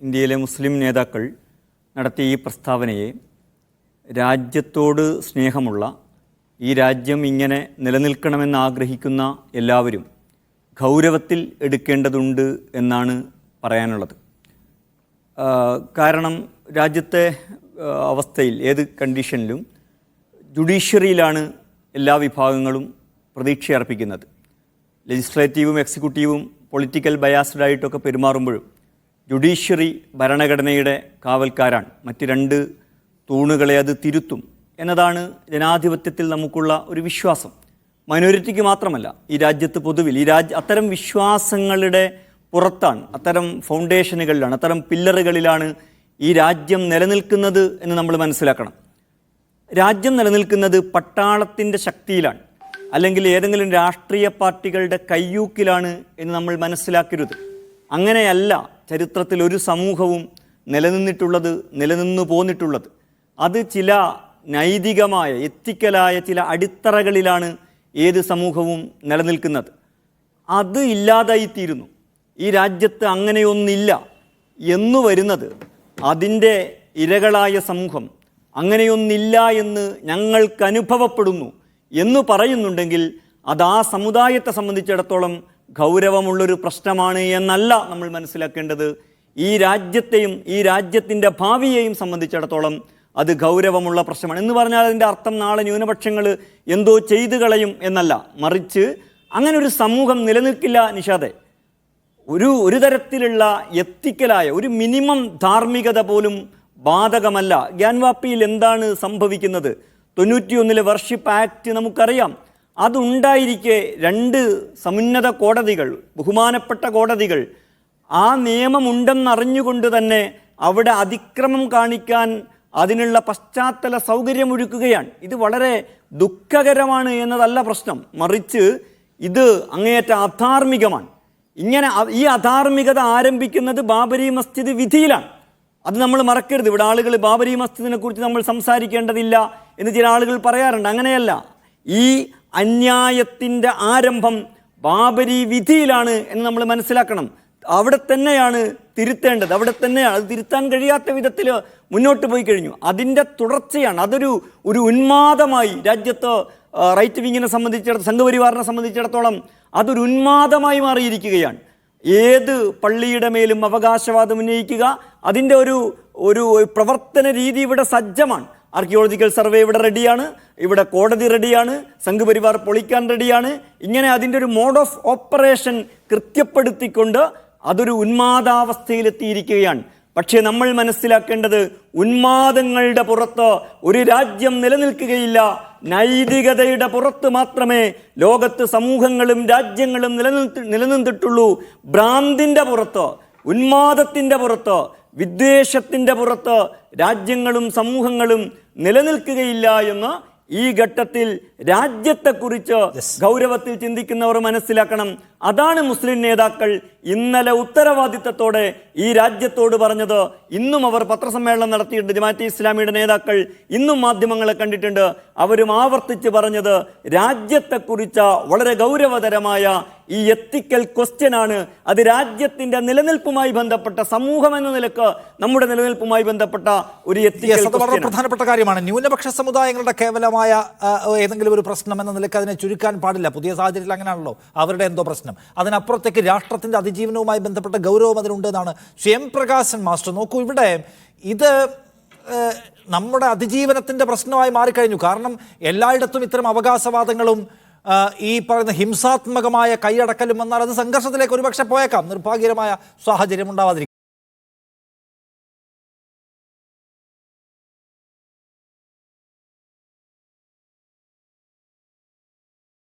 ഇന്ത്യയിലെ മുസ്ലിം നേതാക്കൾ നടത്തിയ ഈ പ്രസ്താവനയെ രാജ്യത്തോട് സ്നേഹമുള്ള, ഈ രാജ്യം ഇങ്ങനെ നിലനിൽക്കണമെന്ന് ആഗ്രഹിക്കുന്ന എല്ലാവരും ഗൗരവത്തിൽ എടുക്കേണ്ടതുണ്ട് എന്നാണ് പറയാനുള്ളത്. കാരണം രാജ്യത്തെ അവസ്ഥയിൽ ഏത് കണ്ടീഷനിലും ജുഡീഷ്യറിയിലാണ് എല്ലാ വിഭാഗങ്ങളും പ്രതീക്ഷയർപ്പിക്കുന്നത്. ലെജിസ്ലേറ്റീവും എക്സിക്യൂട്ടീവും പൊളിറ്റിക്കൽ ബയാസ്ഡായിട്ടൊക്കെ പെരുമാറുമ്പോഴും ജുഡീഷ്യറി ഭരണഘടനയുടെ കാവൽക്കാരാണ്. മറ്റ് രണ്ട് തൂണുകളെ അത് തിരുത്തും എന്നതാണ് ജനാധിപത്യത്തിൽ നമുക്കുള്ള ഒരു വിശ്വാസം. മൈനോറിറ്റിക്ക് മാത്രമല്ല, ഈ രാജ്യത്ത് പൊതുവിൽ അത്തരം വിശ്വാസങ്ങളുടെ പുറത്താണ്, അത്തരം ഫൗണ്ടേഷനുകളിലാണ്, അത്തരം പില്ലറുകളിലാണ് ഈ രാജ്യം നിലനിൽക്കുന്നത് എന്ന് നമ്മൾ മനസ്സിലാക്കണം. രാജ്യം നിലനിൽക്കുന്നത് പട്ടാളത്തിൻ്റെ ശക്തിയിലാണ്, അല്ലെങ്കിൽ ഏതെങ്കിലും രാഷ്ട്രീയ പാർട്ടികളുടെ കയ്യൂക്കിലാണ് എന്ന് നമ്മൾ മനസ്സിലാക്കരുത്. അങ്ങനെയല്ല ചരിത്രത്തിൽ ഒരു സമൂഹവും നിലനിന്നു പോന്നിട്ടുള്ളത്. അത് ചില നൈതികമായ, എത്തിക്കലായ ചില അടിത്തറകളിലാണ് ഏത് സമൂഹവും നിലനിൽക്കുന്നത്. അത് ഇല്ലാതായിത്തീരുന്നു. ഈ രാജ്യത്ത് അങ്ങനെയൊന്നില്ല എന്നു വരുന്നത്, അതിൻ്റെ ഇരകളായ സമൂഹം അങ്ങനെയൊന്നില്ല എന്ന് ഞങ്ങൾക്ക് അനുഭവപ്പെടുന്നു എന്ന് പറയുന്നുണ്ടെങ്കിൽ അത് ആ സമുദായത്തെ സംബന്ധിച്ചിടത്തോളം ഗൗരവമുള്ളൊരു പ്രശ്നമാണ് എന്നല്ല നമ്മൾ മനസ്സിലാക്കേണ്ടത്. ഈ രാജ്യത്തെയും ഈ രാജ്യത്തിൻ്റെ ഭാവിയെയും സംബന്ധിച്ചിടത്തോളം അത് ഗൗരവമുള്ള പ്രശ്നമാണ്. എന്ന് പറഞ്ഞാൽ അതിൻ്റെ അർത്ഥം നാളെ ന്യൂനപക്ഷങ്ങൾ എന്തോ ചെയ്തു കളയും എന്നല്ല, മറിച്ച് അങ്ങനെ ഒരു സമൂഹം നിലനിൽക്കില്ല. നിഷാദെ, ഒരു തരത്തിലുള്ള എത്തിക്കലായ ഒരു മിനിമം ധാർമ്മികത പോലും ബാധകമല്ല. ഗ്യാൻവാപ്പിയിൽ എന്താണ് സംഭവിക്കുന്നത്? 91 വർഷിപ്പ് ആക്ട് നമുക്കറിയാം. അതുണ്ടായിരിക്കെ രണ്ട് സമുന്നത കോടതികൾ, ബഹുമാനപ്പെട്ട കോടതികൾ, ആ നിയമമുണ്ടെന്നറിഞ്ഞുകൊണ്ട് തന്നെ അവിടെ അതിക്രമം കാണിക്കാൻ അതിനുള്ള പശ്ചാത്തല സൗകര്യമൊരുക്കുകയാണ്. ഇത് വളരെ ദുഃഖകരമാണ് എന്നതല്ല പ്രശ്നം, മറിച്ച് ഇത് അങ്ങേയറ്റ അധാർമികമാണ്. ഇങ്ങനെ ഈ അധാർമികത ആരംഭിക്കുന്നത് ബാബരി മസ്ജിദ് വിധിയിലാണ്. അത് നമ്മൾ മറക്കരുത്. ഇവിടെ ആളുകൾ ബാബരി മസ്ജിദിനെ കുറിച്ച് നമ്മൾ സംസാരിക്കേണ്ടതില്ല എന്ന് ചില ആളുകൾ പറയാറുണ്ട്. അങ്ങനെയല്ല, ഈ അന്യായത്തിൻ്റെ ആരംഭം ബാബരി വിധിയിലാണ് എന്ന് നമ്മൾ മനസ്സിലാക്കണം. അവിടെ തന്നെയാണ് തിരുത്തേണ്ടത്, അവിടെ തന്നെയാണ്. അത് തിരുത്താൻ കഴിയാത്ത വിധത്തിൽ മുന്നോട്ട് പോയി കഴിഞ്ഞു. അതിൻ്റെ തുടർച്ചയാണ്. ഒരു ഉന്മാദമായി രാജ്യത്ത് റൈറ്റ് വിങ്ങിനെ സംബന്ധിച്ചിടത്തോളം, സംഘപരിവാറിനെ സംബന്ധിച്ചിടത്തോളം അതൊരു ഉന്മാദമായി മാറിയിരിക്കുകയാണ്. ഏത് പള്ളിയുടെ മേലും അവകാശവാദം ഉന്നയിക്കുക, അതിൻ്റെ ഒരു പ്രവർത്തന രീതി ഇവിടെ സജ്ജമാണ്. ആർക്കിയോളജിക്കൽ സർവേ ഇവിടെ റെഡിയാണ്, ഇവിടെ കോടതി റെഡിയാണ്, സംഘപരിവാർ പൊളിക്കാൻ റെഡിയാണ്. ഇങ്ങനെ അതിൻ്റെ ഒരു മോഡ് ഓഫ് ഓപ്പറേഷൻ കൃത്യപ്പെടുത്തിക്കൊണ്ട് അതൊരു ഉന്മാദാവസ്ഥയിലെത്തിയിരിക്കുകയാണ്. പക്ഷേ നമ്മൾ മനസ്സിലാക്കേണ്ടത്, ഉന്മാദങ്ങളുടെ പുറത്ത് ഒരു രാജ്യം നിലനിൽക്കുകയില്ല. നൈതികതയുടെ പുറത്ത് മാത്രമേ ലോകത്ത് സമൂഹങ്ങളും രാജ്യങ്ങളും നിലനിന്നിട്ടുള്ളൂ. ഭ്രാന്തിൻ്റെ പുറത്ത്, ഉന്മാദത്തിൻ്റെ പുറത്ത്, വിദ്വേഷത്തിൻ്റെ പുറത്ത് രാജ്യങ്ങളും സമൂഹങ്ങളും നിലനിൽക്കുകയില്ല എന്ന് ഈ ഘട്ടത്തിൽ രാജ്യത്തെക്കുറിച്ച് ഗൗരവത്തിൽ ചിന്തിക്കുന്നവർ മനസ്സിലാക്കണം. അതാണ് മുസ്ലിം നേതാക്കൾ ഇന്നലെ ഉത്തരവാദിത്തത്തോടെ ഈ രാജ്യത്തോട് പറഞ്ഞത്. ഇന്നും അവർ പത്രസമ്മേളനം നടത്തിയിട്ടുണ്ട്. ജമാഅത്തെ ഇസ്ലാമിയുടെ നേതാക്കൾ ഇന്നും മാധ്യമങ്ങളെ കണ്ടിട്ടുണ്ട്. അവരും ആവർത്തിച്ച് പറഞ്ഞത് രാജ്യത്തെക്കുറിച്ച് വളരെ ഗൗരവതരമായ ഈ എത്തിക്കൽ ക്വസ്റ്റ്യനാണ്. അത് രാജ്യത്തിൻ്റെ നിലനിൽപ്പുമായി ബന്ധപ്പെട്ട, സമൂഹം എന്ന നിലക്ക് നമ്മുടെ നിലനിൽപ്പുമായി ബന്ധപ്പെട്ട ഒരു എത്തിക്കൽ. വളരെ പ്രധാനപ്പെട്ട കാര്യമാണ്. ന്യൂനപക്ഷ സമുദായങ്ങളുടെ കേവലമായ ഏതെങ്കിലും ഒരു പ്രശ്നം എന്ന നിലക്ക് അതിനെ ചുരുക്കാൻ പാടില്ല. പുതിയ സാഹചര്യത്തിൽ അങ്ങനെയാണല്ലോ, അവരുടെ എന്തോ പ്രശ്നം. അതിനപ്പുറത്തേക്ക് രാഷ്ട്രത്തിൻ്റെ അതിജീവനവുമായി ബന്ധപ്പെട്ട ഗൗരവം അതിനുണ്ട് എന്നാണ് എം പ്രകാശൻ മാസ്റ്റർ. നോക്കൂ, ഇവിടെ ഇത് നമ്മുടെ അതിജീവനത്തിൻ്റെ പ്രശ്നമായി മാറിക്കഴിഞ്ഞു. കാരണം എല്ലായിടത്തും ഇത്തരം അവകാശവാദങ്ങളും ഈ പറയുന്ന ഹിംസാത്മകമായ കൈയടക്കലും വന്നാൽ അത് സംഘർഷത്തിലേക്ക് ഒരുപക്ഷെ പോയേക്കാം. നിർഭാഗ്യകരമായ സാഹചര്യം ഉണ്ടാവാതിരിക്കും.